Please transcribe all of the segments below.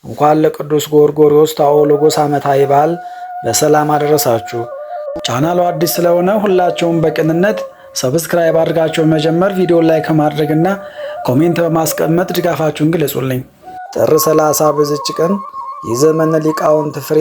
እንኳን ለቅዱስ ጎርጎርዮስ ታኦሎጎስ ዓመታዊ በዓል በሰላም አደረሳችሁ። ቻናሉ አዲስ ስለሆነ ሁላችሁም በቅንነት ሰብስክራይብ አድርጋችሁ መጀመር፣ ቪዲዮ ላይክ ማድረግና ኮሜንት በማስቀመጥ ድጋፋችሁን ግለጹልኝ። ጥር 30 በዚች ቀን የዘመነ ሊቃውንት ፍሬ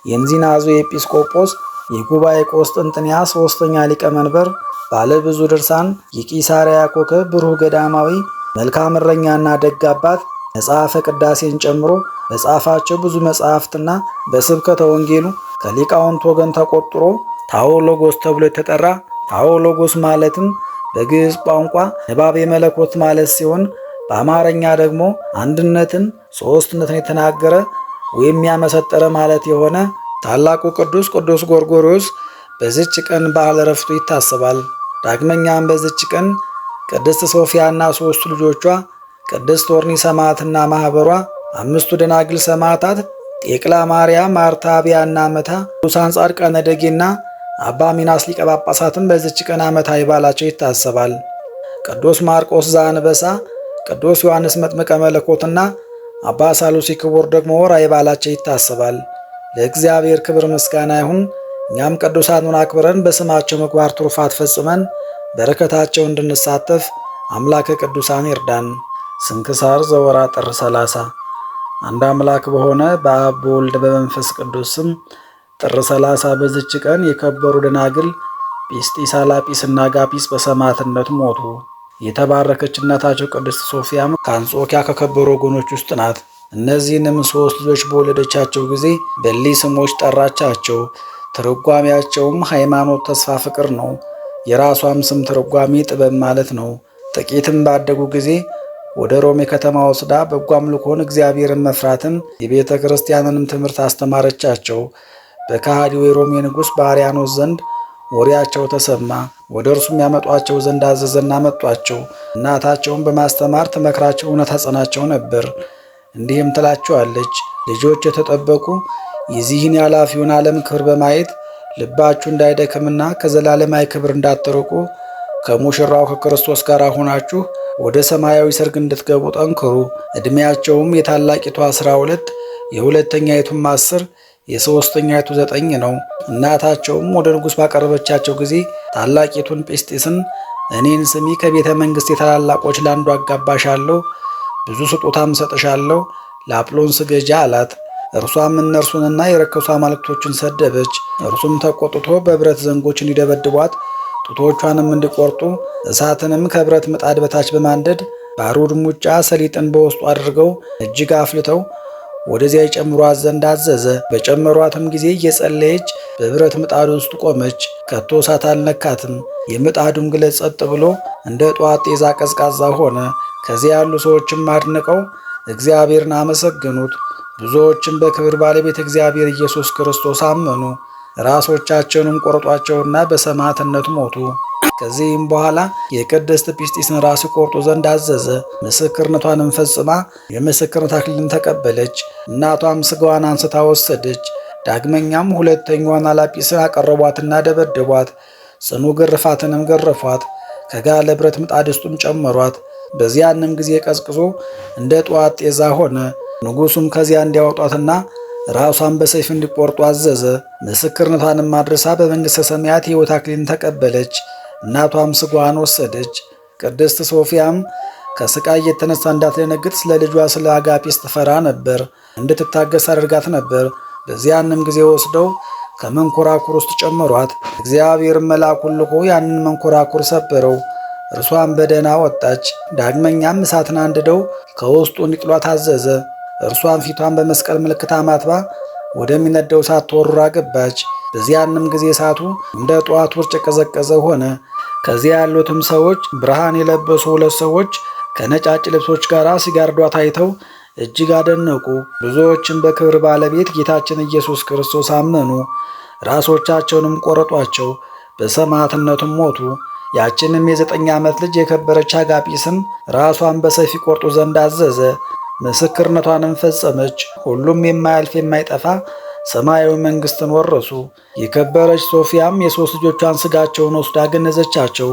የእንዚናዙ ኤጲስቆጶስ የጉባኤ ቆስጥንጥንያ ሶስተኛ ሊቀ መንበር ባለ ብዙ ድርሳን የቂሳርያ ኮከብ ብሩህ ገዳማዊ መልካም እረኛና ደግ አባት መጽሐፈ ቅዳሴን ጨምሮ በጻፋቸው ብዙ መጽሐፍትና በስብከተ ወንጌሉ ከሊቃውንት ወገን ተቆጥሮ ታኦሎጎስ ተብሎ የተጠራ። ታኦሎጎስ ማለትም በግዕዝ ቋንቋ ንባቤ መለኮት ማለት ሲሆን በአማርኛ ደግሞ አንድነትን ሶስትነትን የተናገረ ወይም ያመሰጠረ ማለት የሆነ ታላቁ ቅዱስ ጎርጎርዮስ በዚች ቀን በዓለ ዕረፍቱ ይታሰባል። ዳግመኛም በዚች ቀን ቅድስት ሶፊያና ሶስቱ ልጆቿ ቅድስት ኦርኒ ሰማዕትና ማኅበሯ፣ አምስቱ ደናግል ሰማዕታት ጤቅላ ማርያም፣ አርታቢያና መታ፣ ቅዱሳን ጻድቃነ ደጌና አባ ሚናስ ሊቀ ጳጳሳትም በዚች ቀን ዓመታዊ በዓላቸው ይታሰባል። ቅዱስ ማርቆስ ዘአንበሳ፣ ቅዱስ ዮሐንስ መጥምቀ መለኮትና አባ ሳሉሲ ክቡር ደግሞ ወርኃዊ በዓላቸው ይታሰባል። ለእግዚአብሔር ክብር ምስጋና ይሁን። እኛም ቅዱሳኑን አክብረን በስማቸው ምግባር ትሩፋት ፈጽመን በረከታቸው እንድንሳተፍ አምላከ ቅዱሳን ይርዳን። ስንክሳር ዘወርኃ ጥር 30። አንድ አምላክ በሆነ በአብ በወልድ በመንፈስ ቅዱስ ስም ጥር 30 በዚች ቀን የከበሩ ደናግል ጲስጢስ፣ አላጲስና አጋጲስ በሰማዕትነት ሞቱ። የተባረከች እናታቸው ቅድስት ሶፊያም ከአንጾኪያ ከከበሩ ወገኖች ውስጥ ናት። እነዚህንም ሶስት ልጆች በወለደቻቸው ጊዜ በእሊህ ስሞች ጠራቻቸው። ትርጓሜያቸውም ሃይማኖት፣ ተስፋ፣ ፍቅር ነው። የራሷም ስም ትርጓሜ ጥበብ ማለት ነው። ጥቂትም ባደጉ ጊዜ ወደ ሮሜ ከተማ ወስዳ በጎ አምልኮን፣ እግዚአብሔርን መፍራትን፣ የቤተ ክርስቲያንንም ትምህርት አስተማረቻቸው። በከሃዲው የሮሜ ንጉሥ በአርያኖስ ዘንድ ወሬያቸው ተሰማ። ወደ እርሱም ያመጧቸው ዘንድ አዘዘና መጧቸው። እናታቸውን በማስተማር ትመክራቸው፣ እውነት ታጸናቸው ነበር። እንዲህም ትላቸዋለች፣ ልጆች የተጠበቁ የዚህን የኃላፊውን ዓለም ክብር በማየት ልባችሁ እንዳይደክምና ከዘላለማዊ ክብር እንዳትርቁ ከሙሽራው ከክርስቶስ ጋር ሆናችሁ ወደ ሰማያዊ ሰርግ እንድትገቡ ጠንክሩ። ዕድሜያቸውም የታላቂቷ 12 የሁለተኛይቱም 10 የሦስተኛይቱ 9 ነው። እናታቸውም ወደ ንጉሥ ባቀረበቻቸው ጊዜ ታላቂቱን ጲስጢስን እኔን ስሚ፣ ከቤተ መንግሥት የታላላቆች ለአንዱ አጋባሻለሁ፣ ብዙ ስጦታም ሰጥሻለሁ፣ ለአጵሎን ስገጃ አላት። እርሷም እነርሱንና የረከሱ አማልክቶችን ሰደበች። እርሱም ተቆጥቶ በብረት ዘንጎች እንዲደበድቧት ጡቶቿንም እንዲቆርጡ እሳትንም ከብረት ምጣድ በታች በማንደድ ባሩድ ሙጫ ሰሊጥን በውስጡ አድርገው እጅግ አፍልተው ወደዚያ የጨምሯት ዘንድ አዘዘ። በጨመሯትም ጊዜ እየጸለየች በብረት ምጣድ ውስጥ ቆመች። ከቶ እሳት አልነካትም። የምጣዱም ግለት ጸጥ ብሎ እንደ ጠዋት ጤዛ ቀዝቃዛ ሆነ። ከዚያ ያሉ ሰዎችም አድንቀው እግዚአብሔርን አመሰገኑት። ብዙዎችም በክብር ባለቤት እግዚአብሔር ኢየሱስ ክርስቶስ አመኑ። ራሶቻቸውንም ቆርጧቸውና በሰማዕትነት ሞቱ። ከዚህም በኋላ የቅድስት ጲስጢስን ራስ ቆርጡ ዘንድ አዘዘ። ምስክርነቷንም ፈጽማ የምስክርነት አክሊልን ተቀበለች። እናቷም ሥጋዋን አንስታ ወሰደች። ዳግመኛም ሁለተኛዋን አላጲስን አቀረቧትና ደበደቧት። ጽኑ ግርፋትንም ገረፏት። ከጋለ ብረት ምጣድ ውስጥም ጨመሯት። በዚያንም ጊዜ ቀዝቅዞ እንደ ጠዋት ጤዛ ሆነ። ንጉሡም ከዚያ እንዲያወጧትና ራሷን በሰይፍ እንዲቆርጡ አዘዘ። ምስክርነቷንም አድርሳ በመንግሥተ ሰማያት የሕይወት አክሊልን ተቀበለች። እናቷም ሥጋዋን ወሰደች። ቅድስት ሶፊያም ከሥቃይ የተነሳ እንዳትደነግጥ ስለ ልጇ ስለ አጋጲስ ትፈራ ነበር፣ እንድትታገስ አድርጋት ነበር። በዚያንም ጊዜ ወስደው ከመንኮራኩር ውስጥ ጨመሯት። እግዚአብሔር መልአኩን ልኮ ያንን መንኮራኩር ሰበረው። እርሷን በደህና ወጣች። ዳግመኛም እሳትን አንድደው ከውስጡ እንዲጥሏት አዘዘ። እርሷን ፊቷን በመስቀል ምልክት አማትባ ወደሚነደው እሳት ተወርውራ ገባች። በዚያንም ጊዜ እሳቱ እንደ ጠዋት ውርጭ የቀዘቀዘ ሆነ። ከዚያ ያሉትም ሰዎች ብርሃን የለበሱ 2 ሰዎች ከነጫጭ ልብሶች ጋር ሲጋርዷት አይተው እጅግ አደነቁ። ብዙዎችም በክብር ባለቤት ጌታችን ኢየሱስ ክርስቶስ አመኑ። ራሶቻቸውንም ቆረጧቸው፣ በሰማዕትነቱም ሞቱ። ያችንም የ9 ዓመት ልጅ የከበረች አጋጲስም ራሷን በሰይፍ ቆርጡ ዘንድ አዘዘ። ምስክርነቷንም ፈጸመች። ሁሉም የማያልፍ የማይጠፋ ሰማያዊ መንግሥትን ወረሱ። የከበረች ሶፊያም የ3 ልጆቿን ሥጋቸውን ወስዳ ገነዘቻቸው።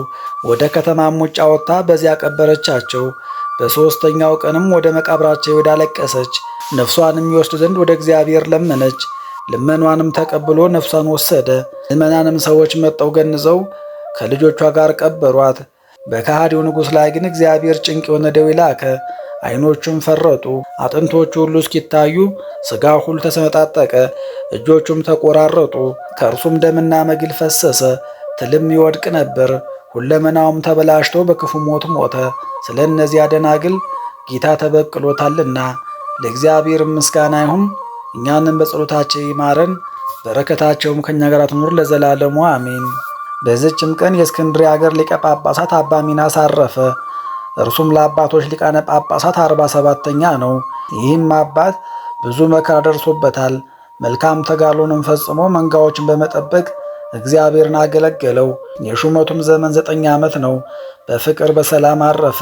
ወደ ከተማም ውጭ አወጥታ በዚያ ቀበረቻቸው። በሦስተኛው ቀንም ወደ መቃብራቸው ሄዳ አለቀሰች። ነፍሷንም ይወስድ ዘንድ ወደ እግዚአብሔር ለመነች። ልመኗንም ተቀብሎ ነፍሷን ወሰደ። ምዕመናንም ሰዎች መጠው ገንዘው ከልጆቿ ጋር ቀበሯት። በከሃዲው ንጉሥ ላይ ግን እግዚአብሔር ጭንቅ የሆነ ደዌ ላከ። ዓይኖቹም ፈረጡ፣ አጥንቶቹ ሁሉ እስኪታዩ ሥጋው ሁሉ ተሰነጣጠቀ፣ እጆቹም ተቆራረጡ። ከእርሱም ደምና መግል ፈሰሰ፣ ትልም ይወድቅ ነበር። ሁለመናውም ተበላሽቶ በክፉ ሞት ሞተ። ስለ እነዚያ ደናግል ጌታ ተበቅሎታልና ለእግዚአብሔር ምስጋና ይሁን። እኛንም በጸሎታቸው ይማረን፣ በረከታቸውም ከእኛ ጋር ትኑር ለዘላለሙ አሜን። በዚችም ቀን የእስክንድርያ አገር ሊቀ ጳጳሳት አባ ሚናስ አረፈ። እርሱም ለአባቶች ሊቃነ ጳጳሳት 47ኛ ነው። ይህም አባት ብዙ መከራ ደርሶበታል። መልካም ተጋድሎንም ፈጽሞ መንጋዎችን በመጠበቅ እግዚአብሔርን አገለገለው። የሹመቱም ዘመን 9 ዓመት ነው። በፍቅር በሰላም አረፈ።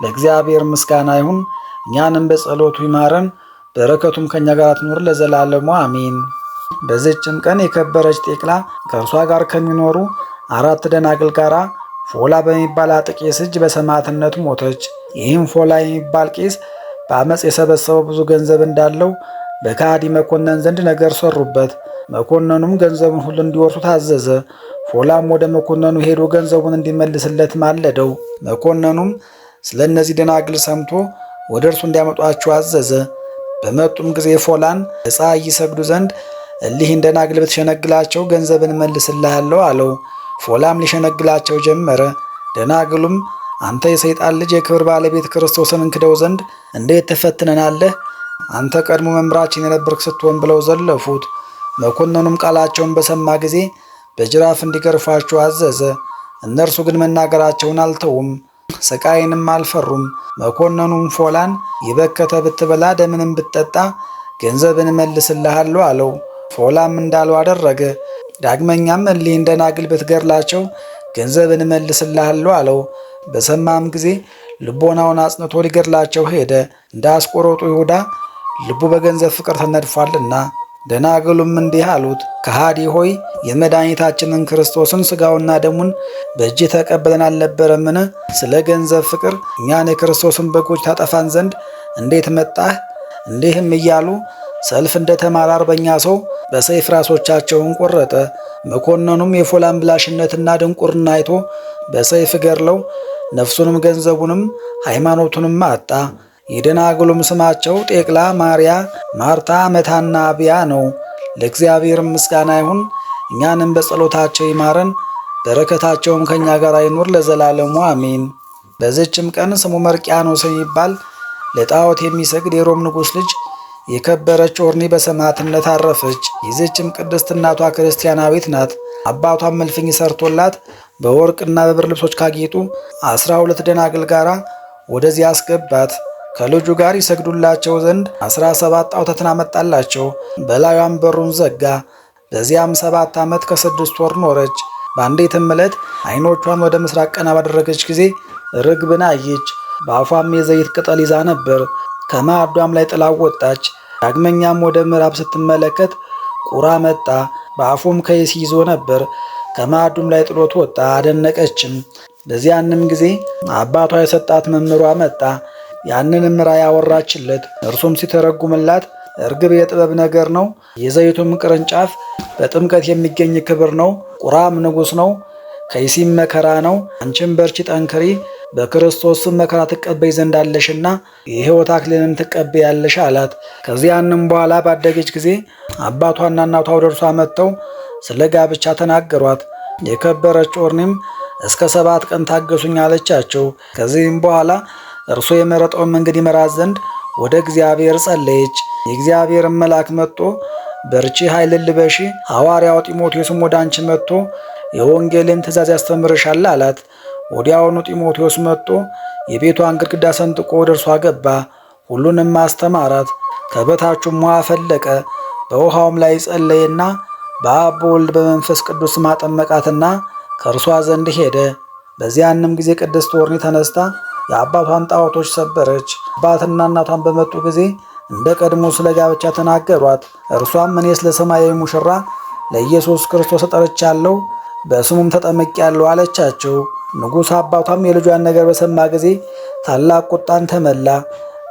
ለእግዚአብሔር ምስጋና ይሁን። እኛንም በጸሎቱ ይማረን፣ በረከቱም ከእኛ ጋር ትኑር ለዘላለሙ አሜን። በዚችም ቀን የከበረች ጤቅላ ከእርሷ ጋር ከሚኖሩ 4 ደናግል ጋራ ፎላ በሚባል ቄስ እጅ በሰማዕትነት ሞተች። ይህም ፎላ የሚባል ቄስ በአመፅ የሰበሰበው ብዙ ገንዘብ እንዳለው በከሃዲ መኮንን ዘንድ ነገር ሰሩበት። መኮንኑም ገንዘቡን ሁሉ እንዲወርሱ ታዘዘ። ፎላም ወደ መኮንኑ ሄዶ ገንዘቡን እንዲመልስለት ማለደው። መኮንኑም ስለ እነዚህ ደናግል ሰምቶ ወደ እርሱ እንዲያመጧቸው አዘዘ። በመጡም ጊዜ ፎላን ለፀሐይ ይሰግዱ ዘንድ እሊህን ደናግል ብትሸነግላቸው ገንዘብን እመልስልሃለሁ አለው። ፎላም ሊሸነግላቸው ጀመረ። ደናግሉም አንተ የሰይጣን ልጅ የክብር ባለቤት ክርስቶስን እንክደው ዘንድ እንዴት ትፈትነናለህ? አንተ ቀድሞ መምህራችን የነበርክ ስትሆን ብለው ዘለፉት። መኮንኑም ቃላቸውን በሰማ ጊዜ በጅራፍ እንዲገርፏቸው አዘዘ። እነርሱ ግን መናገራቸውን አልተውም፣ ስቃይንም አልፈሩም። መኮንኑም ፎላን የበከተ ብትበላ ደምንም ብትጠጣ ገንዘብን እመልስልሃለሁ አለው። ፎላም እንዳለው አደረገ። ዳግመኛም እሊህን ደናግል ብትገድላቸው ገንዘብን እመልስልሃለሁ አለው። በሰማም ጊዜ ልቦናውን አጽንቶ ሊገድላቸው ሄደ። እንደ አስቆሮጡ ይሁዳ ልቡ በገንዘብ ፍቅር ተነድፏልና። ደናግሉም እንዲህ አሉት፣ ከሃዲ ሆይ የመድኃኒታችንን ክርስቶስን ሥጋውና ደሙን በእጅ ተቀብለን አልነበረምን? ስለ ገንዘብ ፍቅር እኛን የክርስቶስን በጎች ታጠፋን ዘንድ እንዴት መጣህ? እንዲህም እያሉ ሰልፍ እንደተማረ አርበኛ ሰው በሰይፍ ራሶቻቸውን ቆረጠ። መኮንኑም የፎላን ብላሽነትና ድንቁርና አይቶ በሰይፍ ገድለው ነፍሱንም ገንዘቡንም ሃይማኖቱንም አጣ። የደናግሉም ስማቸው ጤቅላ፣ ማርያ፣ ማርታ፣ መታና አብያ ነው። ለእግዚአብሔር ምስጋና ይሁን። እኛንም በጸሎታቸው ይማረን፣ በረከታቸውም ከእኛ ጋር አይኑር ለዘላለሙ አሜን። በዚችም ቀን ስሙ መርቅያኖስ የሚባል ለጣዖት የሚሰግድ የሮም ንጉሥ ልጅ የከበረች ኦርኒ በሰማዕትነት አረፈች። ይህችም ቅድስት እናቷ ክርስቲያናዊት ናት። አባቷም እልፍኝ ሰርቶላት በወርቅና በብር ልብሶች ካጌጡ 12 ደናግል ጋራ ወደዚያ አስገባት። ከልጁ ጋር ይሰግዱላቸው ዘንድ 17 ጣዖታትን አመጣላቸው። በላዩም በሩን ዘጋ። በዚያም 7 ዓመት ከ6 ወር ኖረች። በአንዲትም ዕለት ዓይኖቿን ወደ ምስራቅ ቀና ባደረገች ጊዜ ርግብን አየች። በአፏም የዘይት ቅጠል ይዛ ነበር። ከማዕዷም ላይ ጥላው ወጣች። ዳግመኛም ወደ ምዕራብ ስትመለከት ቁራ መጣ። በአፉም ከይስ ይዞ ነበር። ከማዕዱም ላይ ጥሎት ወጣ። አደነቀችም። በዚያንም ጊዜ አባቷ የሰጣት መምህሯ መጣ። ያንንም ራእይ ያወራችለት። እርሱም ሲተረጉምላት እርግብ የጥበብ ነገር ነው፣ የዘይቱም ቅርንጫፍ በጥምቀት የሚገኝ ክብር ነው፣ ቁራም ንጉሥ ነው፣ ከይሲም መከራ ነው። አንቺም በርቺ ጠንክሪ፣ በክርስቶስ ስም መከራ ትቀበይ ዘንድ አለሽና የሕይወት አክሊልን ትቀበያለሽ አላት። ከዚያንም በኋላ ባደገች ጊዜ አባቷና እናቷ ወደ እርሷ መጥተው ስለ ጋብቻ ተናገሯት። የከበረች ኦርኒም እስከ 7 ቀን ታገሱኝ አለቻቸው። ከዚህም በኋላ እርሱ የመረጠውን መንገድ ይመራት ዘንድ ወደ እግዚአብሔር ጸለየች። የእግዚአብሔር መልአክ መጥቶ በርቺ፣ ኃይልን ልበሺ፣ ሐዋርያው ጢሞቴዎስም ወደ አንቺ መጥቶ የወንጌልን ትእዛዝ ያስተምርሻል አላት። ወዲያውኑ ጢሞቴዎስ መጥቶ የቤቷን ግድግዳ ሰንጥቆ ወደ እርሷ ገባ። ሁሉንም አስተማራት። ከበታቹም ውሃ ፈለቀ። በውሃውም ላይ ጸለየና በአብ በወልድ በመንፈስ ቅዱስ ማጠመቃትና ከእርሷ ዘንድ ሄደ። በዚያንም ጊዜ ቅድስት ኦርኒ ተነስታ የአባቷን ጣዖቶች ሰበረች። አባትና እናቷን በመጡ ጊዜ እንደ ቀድሞ ስለ ጋብቻ ተናገሯት። እርሷም እኔስ ለሰማያዊ ሙሽራ ለኢየሱስ ክርስቶስ ተጠርቻለሁ፣ በስሙም ተጠምቄአለሁ አለቻቸው። ንጉሥ አባቷም የልጇን ነገር በሰማ ጊዜ ታላቅ ቁጣን ተመላ።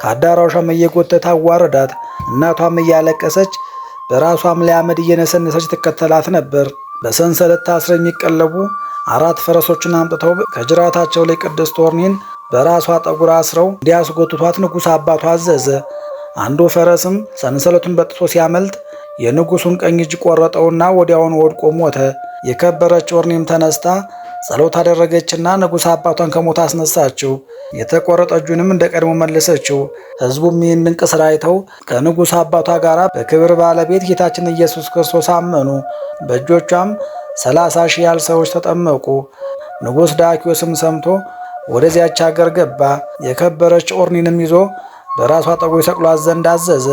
ከአዳራሿም እየጎተተ አዋረዳት። እናቷም እያለቀሰች በራሷም ላይ አመድ እየነሰነሰች ትከተላት ነበር። በሰንሰለት ታስረው የሚቀለቡ 4 ፈረሶችን አምጥተው ከጅራታቸው ላይ ቅድስት ኦርኒን በራሷ ጠጉር አስረው እንዲያስጎትቷት ንጉሥ አባቷ አዘዘ። አንዱ ፈረስም ሰንሰለቱን በጥሶ ሲያመልጥ የንጉሡን ቀኝ እጅ ቆረጠውና ወዲያውን ወድቆ ሞተ። የከበረች ኦርኒም ተነስታ ጸሎት አደረገችና ንጉሥ አባቷን ከሞት አስነሳችው። የተቆረጠ እጁንም እንደ ቀድሞ መለሰችው። ሕዝቡም ይህን ድንቅ ሥራ አይተው ከንጉሥ አባቷ ጋር በክብር ባለቤት ጌታችን ኢየሱስ ክርስቶስ አመኑ። በእጆቿም 30,000 ያህል ሰዎች ተጠመቁ። ንጉሥ ዳኪዎስም ሰምቶ ወደዚያች አገር ገባ። የከበረች ኦርኒንም ይዞ በራሷ ጠጉር ይሰቅሏት ዘንድ አዘዘ።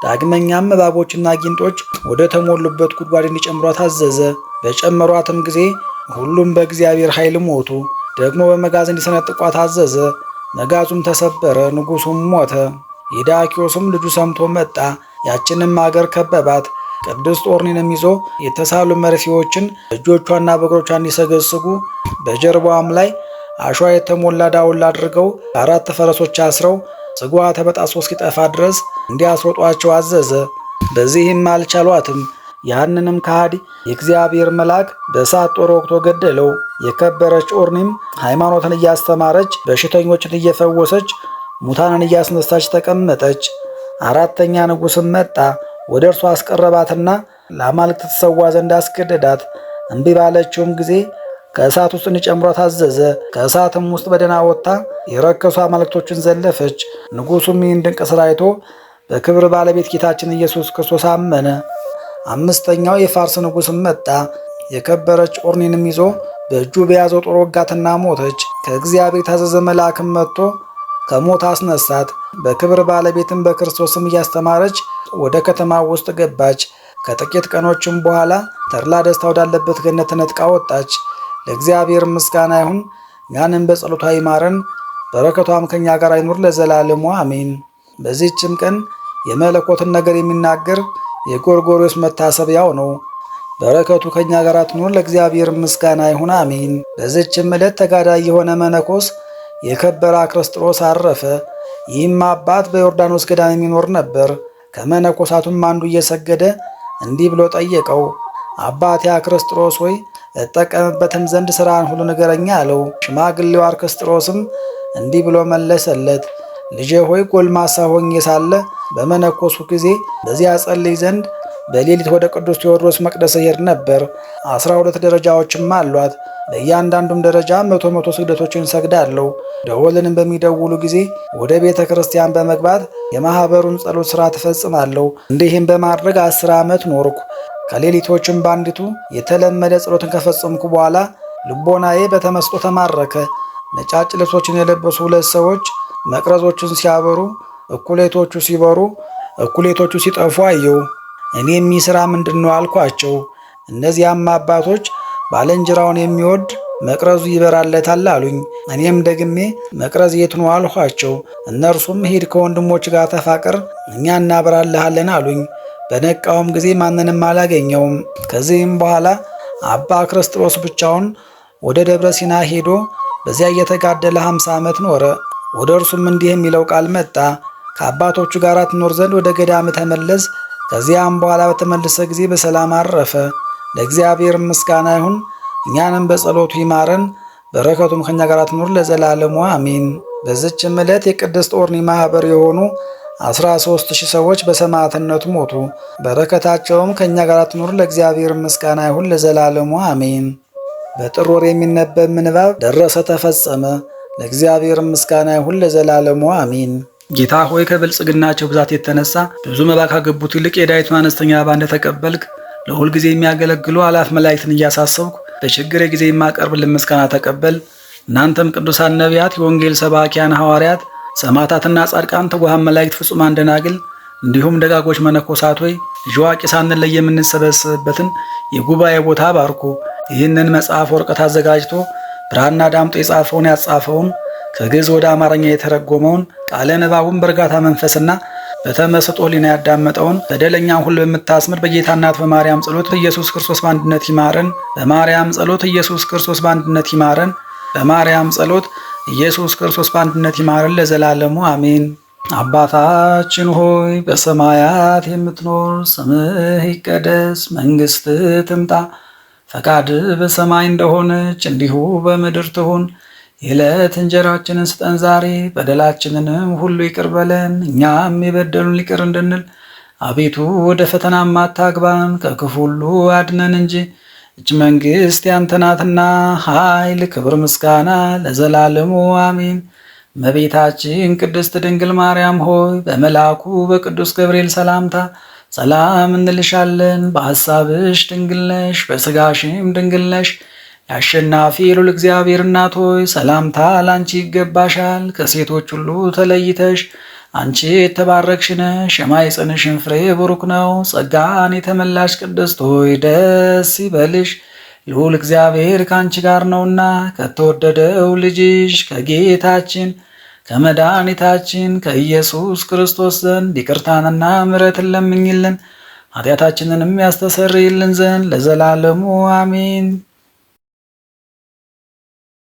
ዳግመኛም እባቦችና ጊንጦች ወደ ተሞሉበት ጉድጓድ እንዲጨምሯት አዘዘ። በጨመሯትም ጊዜ ሁሉም በእግዚአብሔር ኃይል ሞቱ። ደግሞ በመጋዝ እንዲሰነጥቋት አዘዘ። መጋዙም ተሰበረ፣ ንጉሡም ሞተ። የዳኪዎስም ልጁ ሰምቶ መጣ፣ ያችንም አገር ከበባት። ቅድስት ኦርኒንም ይዞ የተሳሉ መርፌዎችን እጆቿና በእግሮቿ እንዲሰገስጉ በጀርባዋም ላይ አሸዋ የተሞላ ዳውላ አድርገው 4 ፈረሶች አስረው ጽጓ ተበጣሶ እስኪጠፋ ድረስ እንዲያስሮጧቸው አዘዘ። በዚህም አልቻሏትም። ያንንም ከሃዲ የእግዚአብሔር መልአክ በእሳት ጦር ወግቶ ገደለው። የከበረች ኦርኒም ሃይማኖትን እያስተማረች በሽተኞችን እየፈወሰች ሙታንን እያስነሳች ተቀመጠች። 4ተኛ ንጉሥም መጣ፣ ወደ እርሷ አስቀረባትና ለአማልክት ትሰዋ ዘንድ አስገደዳት። እምቢ ባለችውም ጊዜ ከእሳት ውስጥ እንዲጨምሯት አዘዘ። ከእሳትም ውስጥ በደህና ወጥታ የረከሱ አማልክቶችን ዘለፈች። ንጉሡም ይህን ድንቅ ሥራ አይቶ በክብር ባለቤት ጌታችን ኢየሱስ ክርስቶስ አመነ። 5ተኛው የፋርስ ንጉሥም መጣ። የከበረች ኦርኒንም ይዞ በእጁ በያዘው ጦር ወጋትና ሞተች። ከእግዚአብሔር የታዘዘ መልአክም መጥቶ ከሞት አስነሳት። በክብር ባለቤትም በክርስቶስም እያስተማረች ወደ ከተማ ውስጥ ገባች። ከጥቂት ቀኖችም በኋላ ተድላ ደስታ ወዳለበት ገነት ተነጥቃ ወጣች። ለእግዚአብሔር ምስጋና ይሁን፣ እኛንም በጸሎቷ ይማረን፣ በረከቷም ከኛ ጋር አይኑር ለዘላለሙ አሜን። በዚህችም ቀን የመለኮትን ነገር የሚናገር የጎርጎርዮስ መታሰቢያው ነው። በረከቱ ከኛ ጋር ትኑር፣ ለእግዚአብሔር ምስጋና ይሁን አሜን። በዚህችም ዕለት ተጋዳይ የሆነ መነኮስ የከበረ አክርስጥሮስ አረፈ። ይህም አባት በዮርዳኖስ ገዳም የሚኖር ነበር። ከመነኮሳቱም አንዱ እየሰገደ እንዲህ ብሎ ጠየቀው፣ አባቴ አክርስጥሮስ ሆይ እጠቀምበትም ዘንድ ሥራን ሁሉ ንገረኛ አለው። ሽማግሌው አክርስጥሮስም እንዲህ ብሎ መለሰለት፣ ልጄ ሆይ ጎልማሳ ሆኜ ሳለ በመነኮሱ ጊዜ በዚያ ጸልይ ዘንድ በሌሊት ወደ ቅዱስ ቴዎድሮስ መቅደስ ሄድ ነበር። 12 ደረጃዎችም አሏት። በእያንዳንዱም ደረጃ 100 ስግደቶችን ሰግዳለሁ። ደወልንም በሚደውሉ ጊዜ ወደ ቤተ ክርስቲያን በመግባት የማኅበሩን ጸሎት ሥራ ትፈጽማለሁ። እንዲህም በማድረግ 10 ዓመት ኖርኩ። ከሌሊቶችም በአንዲቱ የተለመደ ጸሎትን ከፈጸምኩ በኋላ ልቦናዬ በተመስጦ ተማረከ። ነጫጭ ልብሶችን የለበሱ 2 ሰዎች መቅረዞችን ሲያበሩ እኩሌቶቹ ሲበሩ እኩሌቶቹ ሲጠፉ አየሁ። እኔም ይህ ሥራ ምንድነው አልኳቸው። እነዚያም አባቶች ባልንጀራውን የሚወድ መቅረዙ ይበራለታል አሉኝ። እኔም ደግሜ መቅረዝ የት ነው አልኋቸው። እነርሱም ሂድ ከወንድሞች ጋር ተፋቀር፣ እኛ እናበራልሃለን አሉኝ። በነቃውም ጊዜ ማንንም አላገኘውም። ከዚህም በኋላ አባ ክርስጥሮስ ብቻውን ወደ ደብረ ሲና ሄዶ በዚያ እየተጋደለ 50 ዓመት ኖረ። ወደ እርሱም እንዲህ የሚለው ቃል መጣ፣ ከአባቶቹ ጋር ትኖር ዘንድ ወደ ገዳም ተመለስ። ከዚያም በኋላ በተመለሰ ጊዜ በሰላም አረፈ። ለእግዚአብሔር ምስጋና ይሁን፣ እኛንም በጸሎቱ ይማረን፣ በረከቱም ከኛ ጋር ትኑር ለዘላለሙ አሜን። በዚችም ዕለት የቅድስት ኦርኒ ማኅበር የሆኑ 13,000 ሰዎች በሰማዕትነት ሞቱ። በረከታቸውም ከኛ ጋር ትኑር፣ ለእግዚአብሔር ምስጋና ይሁን ለዘላለሙ አሜን። በጥር ወር የሚነበብ ምንባብ ደረሰ ተፈጸመ። ለእግዚአብሔር ምስጋና ይሁን ለዘላለሙ አሜን። ጌታ ሆይ ከብልጽግናቸው ብዛት የተነሳ ብዙ መባ ካገቡት ይልቅ የዳዊቱን አነስተኛ መባ እንደተቀበልክ ለሁል ጊዜ የሚያገለግሉ አላፍ መላእክትን እያሳሰብኩ በችግሬ ጊዜ የማቀርብልን ምስጋና ተቀበል። እናንተም ቅዱሳን ነቢያት፣ የወንጌል ሰባኪያን ሐዋርያት፣ ሰማዕታትና ጻድቃን፣ ትጉሃን መላእክት፣ ፍጹማን ደናግል እንዲሁም ደጋጎች መነኮሳት ሆይ ልጅ አዋቂ ሳንለይ የምንሰበሰብበትን የጉባኤ ቦታ ባርኩ። ይህንን መጽሐፍ ወረቀት አዘጋጅቶ ብራና ዳምጦ የጻፈውን ያጻፈውን ከግዕዝ ወደ አማርኛ የተረጎመውን ቃለ ንባቡን በእርጋታ መንፈስና በተመስጦ ሊና ያዳመጠውን በደለኛን ሁሉ በምታስምር በጌታ እናት በማርያም ጸሎት ኢየሱስ ክርስቶስ በአንድነት ይማረን። በማርያም ጸሎት ኢየሱስ ክርስቶስ በአንድነት ይማረን። በማርያም ጸሎት ኢየሱስ ክርስቶስ በአንድነት ይማረን ለዘላለሙ አሜን። አባታችን ሆይ በሰማያት የምትኖር፣ ስምህ ይቀደስ፣ መንግሥትህ ትምጣ፣ ፈቃድህ በሰማይ እንደሆነች እንዲሁ በምድር ትሁን። የዕለት እንጀራችንን ስጠን ዛሬ፣ በደላችንንም ሁሉ ይቅር በለን እኛም የበደሉን ይቅር እንድንል። አቤቱ ወደ ፈተናም አታግባን ከክፉ ሁሉ አድነን እንጂ እች መንግሥት ያንተ ናትና፣ ኃይል፣ ክብር፣ ምስጋና ለዘላለሙ አሜን። እመቤታችን ቅድስት ድንግል ማርያም ሆይ በመልአኩ በቅዱስ ገብርኤል ሰላምታ ሰላም እንልሻለን። በሐሳብሽ ድንግል ነሽ፣ በሥጋሽም ድንግል ነሽ። የአሸናፊ ልዑል እግዚአብሔር እናት ሆይ ሰላምታ ላንቺ ይገባሻል። ከሴቶች ሁሉ ተለይተሽ አንቺ የተባረክሽ ነሽ፣ የማኅፀንሽን ፍሬ ቡሩክ ነው። ጸጋን የተመላሽ ቅድስት ሆይ ደስ ይበልሽ፣ ልዑል እግዚአብሔር ከአንቺ ጋር ነውና ከተወደደው ልጅሽ ከጌታችን ከመድኃኒታችን ከኢየሱስ ክርስቶስ ዘንድ ይቅርታንና ምሕረትን ለምኝልን ኃጢአታችንንም ያስተሰርይልን ዘንድ ለዘላለሙ አሜን።